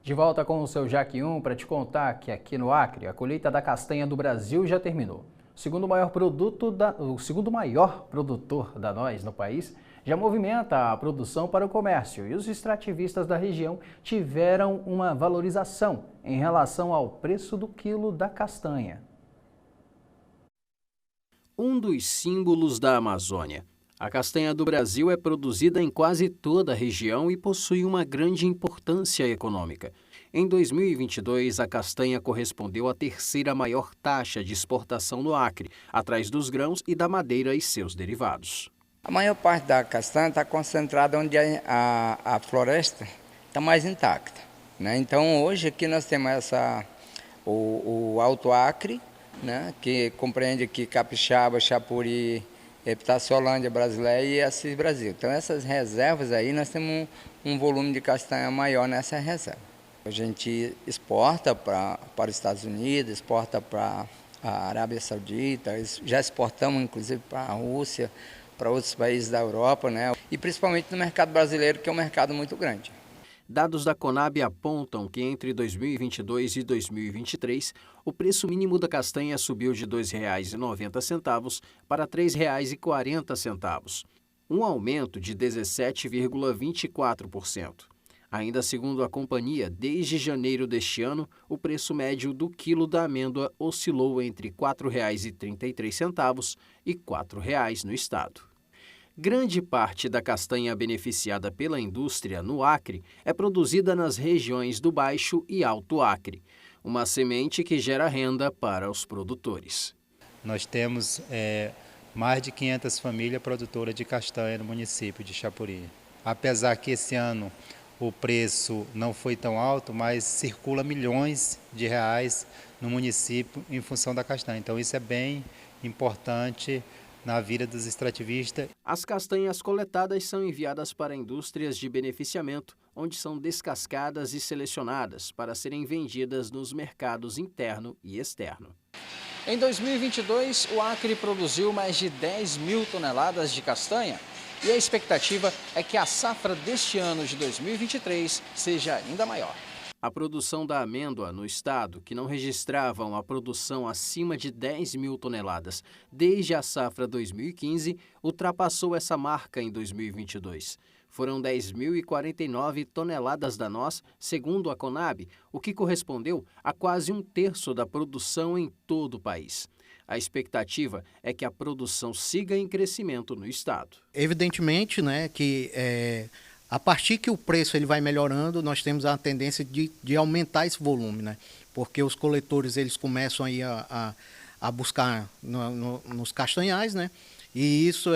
De volta com o seu Jaque 1 para te contar que aqui no Acre a colheita da castanha do Brasil já terminou. O segundo maior produtor da noz no país já movimenta a produção para o comércio e os extrativistas da região tiveram uma valorização em relação ao preço do quilo da castanha. Um dos símbolos da Amazônia. A castanha do Brasil é produzida em quase toda a região e possui uma grande importância econômica. Em 2022, a castanha correspondeu à terceira maior taxa de exportação no Acre, atrás dos grãos e da madeira e seus derivados. A maior parte da castanha está concentrada onde a floresta está mais intacta, né? Então, hoje aqui nós temos o Alto Acre, né, que compreende aqui Capixaba, Chapuri, Epitaciolândia, Brasileia e Assis Brasil. Então essas reservas aí, nós temos um volume de castanha maior nessa reserva. A gente exporta para os Estados Unidos, exporta para a Arábia Saudita, já exportamos inclusive para a Rússia, para outros países da Europa, né? E principalmente no mercado brasileiro, que é um mercado muito grande. Dados da Conab apontam que entre 2022 e 2023, o preço mínimo da castanha subiu de R$ 2,90 para R$ 3,40, um aumento de 17,24%. Ainda segundo a companhia, desde janeiro deste ano, o preço médio do quilo da amêndoa oscilou entre R$ 4,33 e R$ 4,00 no estado. Grande parte da castanha beneficiada pela indústria no Acre é produzida nas regiões do Baixo e Alto Acre, uma semente que gera renda para os produtores. Nós temos mais de 500 famílias produtoras de castanha no município de Chapuri. Apesar que esse ano o preço não foi tão alto, mas circula milhões de reais no município em função da castanha. Então isso é bem importante na vida dos extrativistas. As castanhas coletadas são enviadas para indústrias de beneficiamento, onde são descascadas e selecionadas para serem vendidas nos mercados interno e externo. Em 2022, o Acre produziu mais de 10 mil toneladas de castanha e a expectativa é que a safra deste ano de 2023 seja ainda maior. A produção da amêndoa no estado, que não registrava uma produção acima de 10 mil toneladas desde a safra 2015, ultrapassou essa marca em 2022. Foram 10.049 toneladas da noz, segundo a Conab, o que correspondeu a quase um terço da produção em todo o país. A expectativa é que a produção siga em crescimento no estado. Evidentemente, né, que a partir que o preço ele vai melhorando, nós temos a tendência de aumentar esse volume, né? Porque os coletores eles começam aí a buscar nos castanhais, né? E isso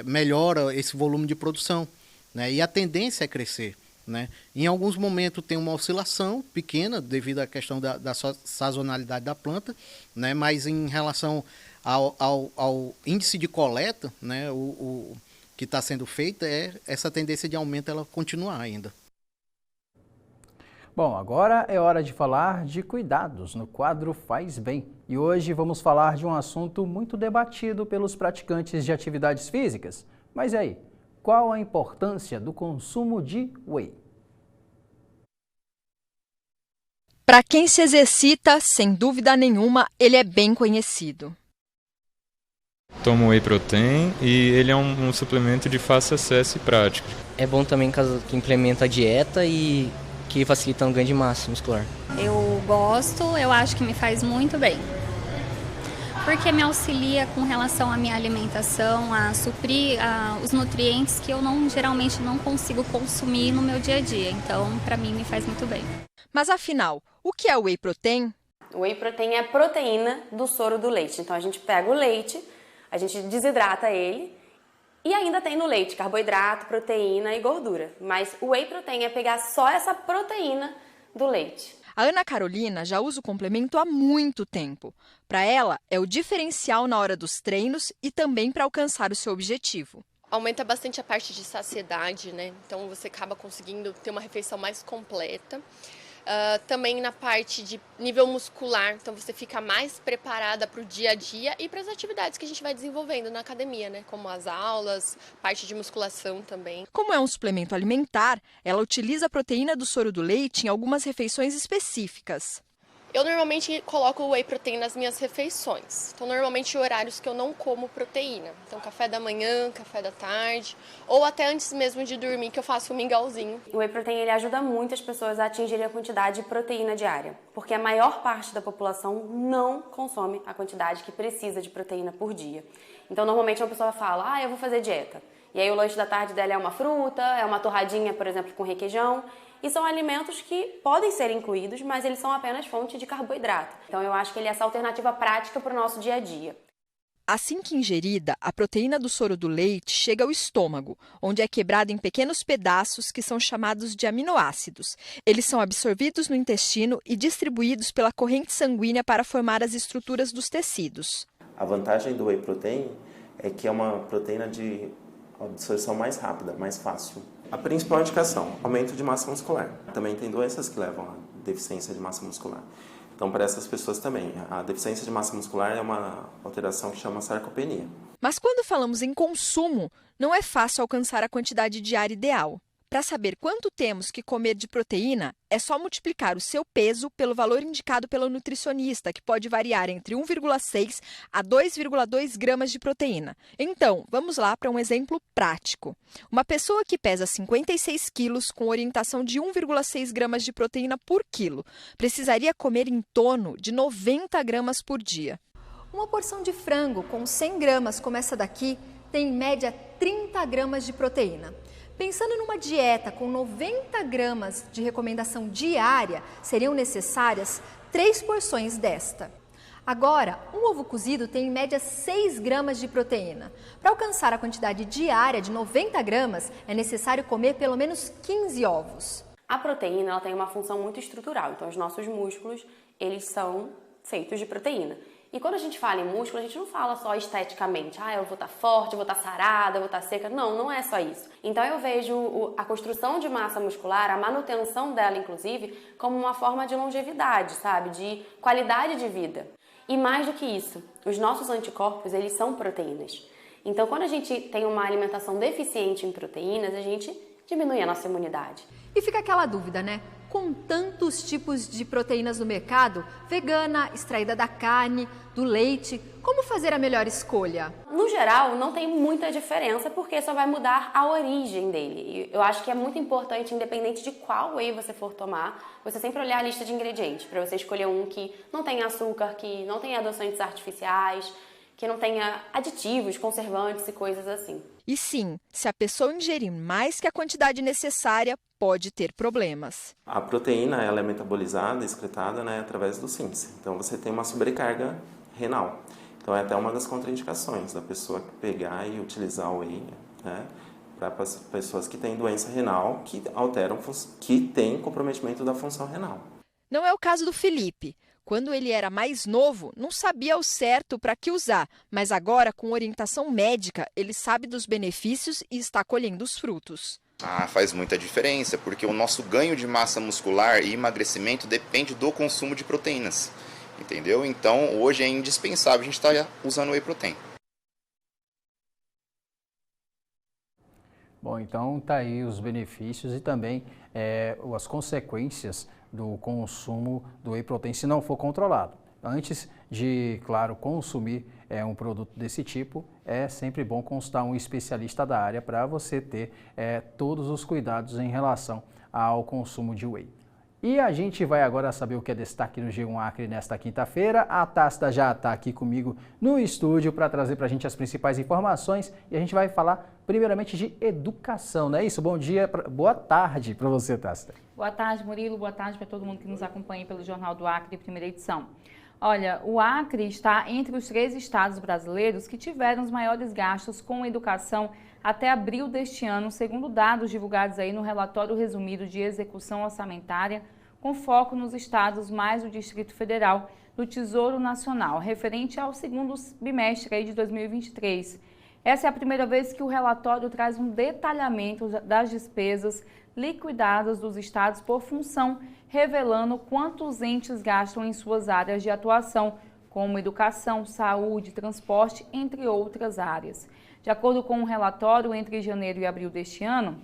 melhora esse volume de produção, né? E a tendência é crescer, né? Em alguns momentos tem uma oscilação pequena devido à questão da sazonalidade da planta, né? Mas em relação ao índice de coleta, né? O que está sendo feita essa tendência de aumento ela continuar ainda. Bom, agora é hora de falar de cuidados no quadro Faz Bem. E hoje vamos falar de um assunto muito debatido pelos praticantes de atividades físicas. Mas e aí, qual a importância do consumo de whey? Para quem se exercita, sem dúvida nenhuma, ele é bem conhecido. Tomo whey protein e ele é um suplemento de fácil acesso e prático. É bom também caso que implementa a dieta e que facilita o ganho de massa muscular. Eu gosto, eu acho que me faz muito bem. Porque me auxilia com relação à minha alimentação, a suprir os nutrientes que eu geralmente não consigo consumir no meu dia a dia. Então, para mim, me faz muito bem. Mas afinal, o que é o whey protein? O whey protein é a proteína do soro do leite. Então, a gente pega o leite, a gente desidrata ele e ainda tem no leite carboidrato, proteína e gordura. Mas o whey protein é pegar só essa proteína do leite. A Ana Carolina já usa o complemento há muito tempo. Para ela, é o diferencial na hora dos treinos e também para alcançar o seu objetivo. Aumenta bastante a parte de saciedade, né? Então você acaba conseguindo ter uma refeição mais completa. também na parte de nível muscular, então você fica mais preparada para o dia a dia e para as atividades que a gente vai desenvolvendo na academia, né? Como as aulas, parte de musculação também. Como é um suplemento alimentar, ela utiliza a proteína do soro do leite em algumas refeições específicas. Eu normalmente coloco o whey protein nas minhas refeições. Então, normalmente horários que eu não como proteína. Então, café da manhã, café da tarde, ou até antes mesmo de dormir, que eu faço um mingauzinho. O whey protein ele ajuda muito as pessoas a atingirem a quantidade de proteína diária, porque a maior parte da população não consome a quantidade que precisa de proteína por dia. Então, normalmente uma pessoa fala, eu vou fazer dieta. E aí o lanche da tarde dela é uma fruta, é uma torradinha, por exemplo, com requeijão. E são alimentos que podem ser incluídos, mas eles são apenas fonte de carboidrato. Então eu acho que ele é essa alternativa prática para o nosso dia a dia. Assim que ingerida, a proteína do soro do leite chega ao estômago, onde é quebrada em pequenos pedaços que são chamados de aminoácidos. Eles são absorvidos no intestino e distribuídos pela corrente sanguínea para formar as estruturas dos tecidos. A vantagem do whey protein é que é uma proteína de absorção mais rápida, mais fácil. A principal indicação, aumento de massa muscular. Também tem doenças que levam à deficiência de massa muscular. Então, para essas pessoas também, a deficiência de massa muscular é uma alteração que chama sarcopenia. Mas quando falamos em consumo, não é fácil alcançar a quantidade diária ideal. Para saber quanto temos que comer de proteína, é só multiplicar o seu peso pelo valor indicado pelo nutricionista, que pode variar entre 1,6 a 2,2 gramas de proteína. Então, vamos lá para um exemplo prático. Uma pessoa que pesa 56 quilos com orientação de 1,6 gramas de proteína por quilo, precisaria comer em torno de 90 gramas por dia. Uma porção de frango com 100 gramas, como essa daqui, tem em média 30 gramas de proteína. Pensando numa dieta com 90 gramas de recomendação diária, seriam necessárias 3 porções desta. Agora, um ovo cozido tem em média 6 gramas de proteína. Para alcançar a quantidade diária de 90 gramas, é necessário comer pelo menos 15 ovos. A proteína ela tem uma função muito estrutural, então os nossos músculos eles são feitos de proteína. E quando a gente fala em músculo, a gente não fala só esteticamente, eu vou estar forte, eu vou estar sarada, eu vou estar seca. Não, não é só isso. Então eu vejo a construção de massa muscular, a manutenção dela, inclusive, como uma forma de longevidade, sabe? De qualidade de vida. E mais do que isso, os nossos anticorpos, eles são proteínas. Então quando a gente tem uma alimentação deficiente em proteínas, a gente diminui a nossa imunidade. E fica aquela dúvida, né? Com tantos tipos de proteínas no mercado, vegana, extraída da carne, do leite, como fazer a melhor escolha? No geral, não tem muita diferença, porque só vai mudar a origem dele. Eu acho que é muito importante, independente de qual whey você for tomar, você sempre olhar a lista de ingredientes, para você escolher um que não tenha açúcar, que não tenha adoçantes artificiais, que não tenha aditivos, conservantes e coisas assim. E sim, se a pessoa ingerir mais que a quantidade necessária, pode ter problemas. A proteína ela é metabolizada, excretada, através do rins. Então você tem uma sobrecarga renal. Então é até uma das contraindicações da pessoa pegar e utilizar o whey, para pessoas que têm doença renal, que que tem comprometimento da função renal. Não é o caso do Felipe. Quando ele era mais novo, não sabia ao certo para que usar, mas agora, com orientação médica, ele sabe dos benefícios e está colhendo os frutos. Faz muita diferença, porque o nosso ganho de massa muscular e emagrecimento depende do consumo de proteínas, entendeu? Então, hoje é indispensável a gente estar usando o whey protein. Bom, então tá aí os benefícios e também as consequências do consumo do whey protein se não for controlado. Antes de, claro, consumir um produto desse tipo, é sempre bom consultar um especialista da área para você ter todos os cuidados em relação ao consumo de whey. E a gente vai agora saber o que é destaque no G1 Acre nesta quinta-feira. A Tácita já está aqui comigo no estúdio para trazer para a gente as principais informações e a gente vai falar primeiramente de educação, não é isso? Bom dia, boa tarde para você, Tácita. Boa tarde, Murilo, boa tarde para todo mundo que nos acompanha pelo Jornal do Acre, primeira edição. Olha, o Acre está entre os 3 estados brasileiros que tiveram os maiores gastos com educação até abril deste ano, segundo dados divulgados aí no relatório resumido de execução orçamentária, com foco nos estados mais o Distrito Federal do Tesouro Nacional, referente ao segundo bimestre aí de 2023. Essa é a primeira vez que o relatório traz um detalhamento das despesas liquidadas dos estados por função, revelando quantos entes gastam em suas áreas de atuação, como educação, saúde, transporte, entre outras áreas. De acordo com o relatório, entre janeiro e abril deste ano,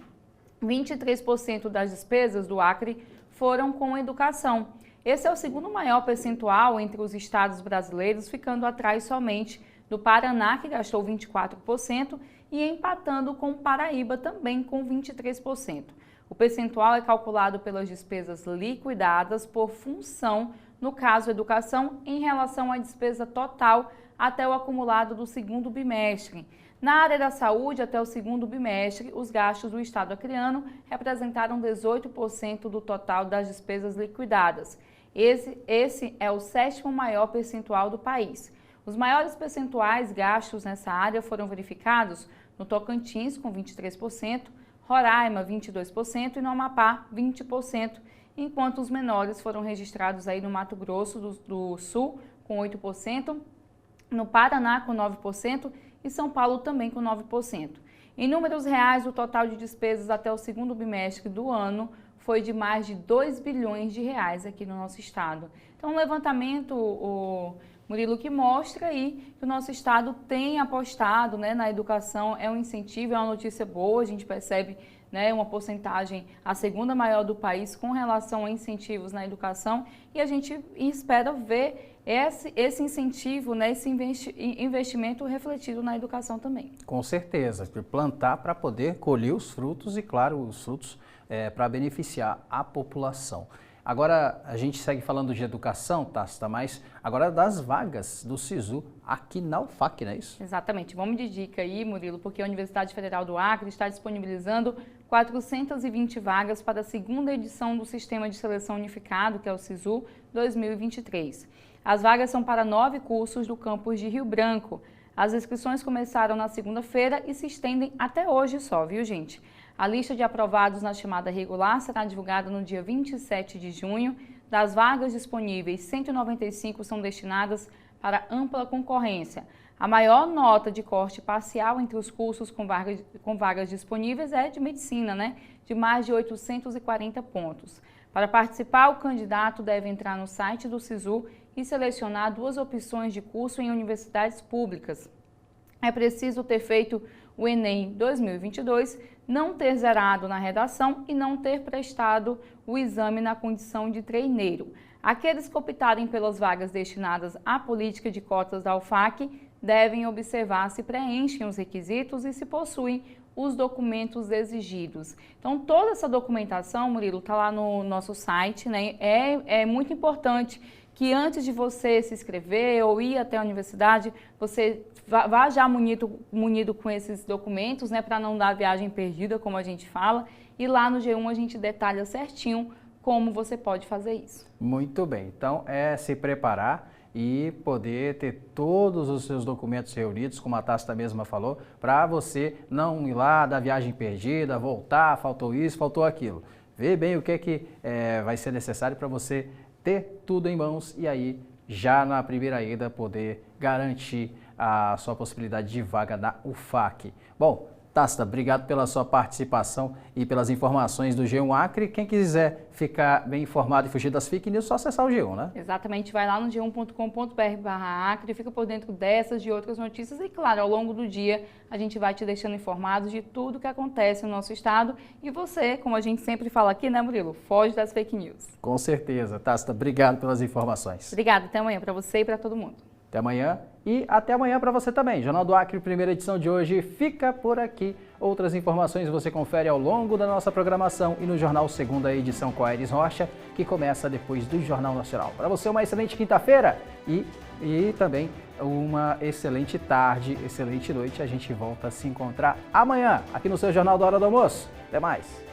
23% das despesas do Acre foram com educação. Esse é o segundo maior percentual entre os estados brasileiros, ficando atrás somente do Paraná, que gastou 24%, e empatando com o Paraíba, também com 23%. O percentual é calculado pelas despesas liquidadas por função, no caso educação, em relação à despesa total até o acumulado do segundo bimestre. Na área da saúde, até o segundo bimestre, os gastos do estado acreano representaram 18% do total das despesas liquidadas. Esse é o 7º maior percentual do país. Os maiores percentuais gastos nessa área foram verificados no Tocantins, com 23%, Roraima, 22% e no Amapá, 20%, enquanto os menores foram registrados aí no Mato Grosso do Sul, com 8%, no Paraná, com 9%, e São Paulo também com 9%. Em números reais, o total de despesas até o segundo bimestre do ano foi de mais de 2 bilhões de reais aqui no nosso estado. Então, um levantamento, Murilo, que mostra aí que o nosso estado tem apostado, né, na educação, é um incentivo, é uma notícia boa, a gente percebe, né, uma porcentagem, a segunda maior do país com relação a incentivos na educação, e a gente espera ver esse incentivo, né, esse investimento refletido na educação também. Com certeza, plantar para poder colher os frutos e, claro, os frutos para beneficiar a população. Agora, a gente segue falando de educação, Tácita, mas agora das vagas do SISU aqui na UFAC, não é isso? Exatamente. Vamos de dica aí, Murilo, porque a Universidade Federal do Acre está disponibilizando 420 vagas para a segunda edição do Sistema de Seleção Unificado, que é o SISU 2023. As vagas são para 9 cursos do campus de Rio Branco. As inscrições começaram na segunda-feira e se estendem até hoje só, viu, gente? A lista de aprovados na chamada regular será divulgada no dia 27 de junho. Das vagas disponíveis, 195 são destinadas para ampla concorrência. A maior nota de corte parcial entre os cursos com vagas disponíveis é de medicina, né? De mais de 840 pontos. Para participar, o candidato deve entrar no site do SISU e selecionar 2 opções de curso em universidades públicas. É preciso ter feito o Enem 2022, não ter zerado na redação e não ter prestado o exame na condição de treineiro. Aqueles que optarem pelas vagas destinadas à política de cotas da UFAC devem observar se preenchem os requisitos e se possuem os documentos exigidos. Então, toda essa documentação, Murilo, está lá no nosso site, né? É muito importante que antes de você se inscrever ou ir até a universidade, você vá já munido com esses documentos, né, para não dar viagem perdida, como a gente fala, e lá no G1 a gente detalha certinho como você pode fazer isso. Muito bem, então é se preparar e poder ter todos os seus documentos reunidos, como a Tácita mesma falou, para você não ir lá, dar viagem perdida, voltar, faltou isso, faltou aquilo. Vê bem o que vai ser necessário para você ter tudo em mãos e aí já na primeira ida poder garantir a sua possibilidade de vaga na UFAC. Bom, Tácita, obrigado pela sua participação e pelas informações do G1 Acre. Quem quiser ficar bem informado e fugir das fake news, é só acessar o G1, né? Exatamente, vai lá no g1.com.br/acre, fica por dentro dessas, de outras notícias e, claro, ao longo do dia a gente vai te deixando informado de tudo que acontece no nosso estado e você, como a gente sempre fala aqui, né, Murilo, foge das fake news. Com certeza. Tácita, obrigado pelas informações. Obrigada, até amanhã para você e para todo mundo. Até amanhã e até amanhã para você também. Jornal do Acre, primeira edição de hoje, fica por aqui. Outras informações você confere ao longo da nossa programação e no Jornal Segunda Edição com a Aires Rocha, que começa depois do Jornal Nacional. Para você, uma excelente quinta-feira e também uma excelente tarde, excelente noite. A gente volta a se encontrar amanhã aqui no seu Jornal da Hora do Almoço. Até mais!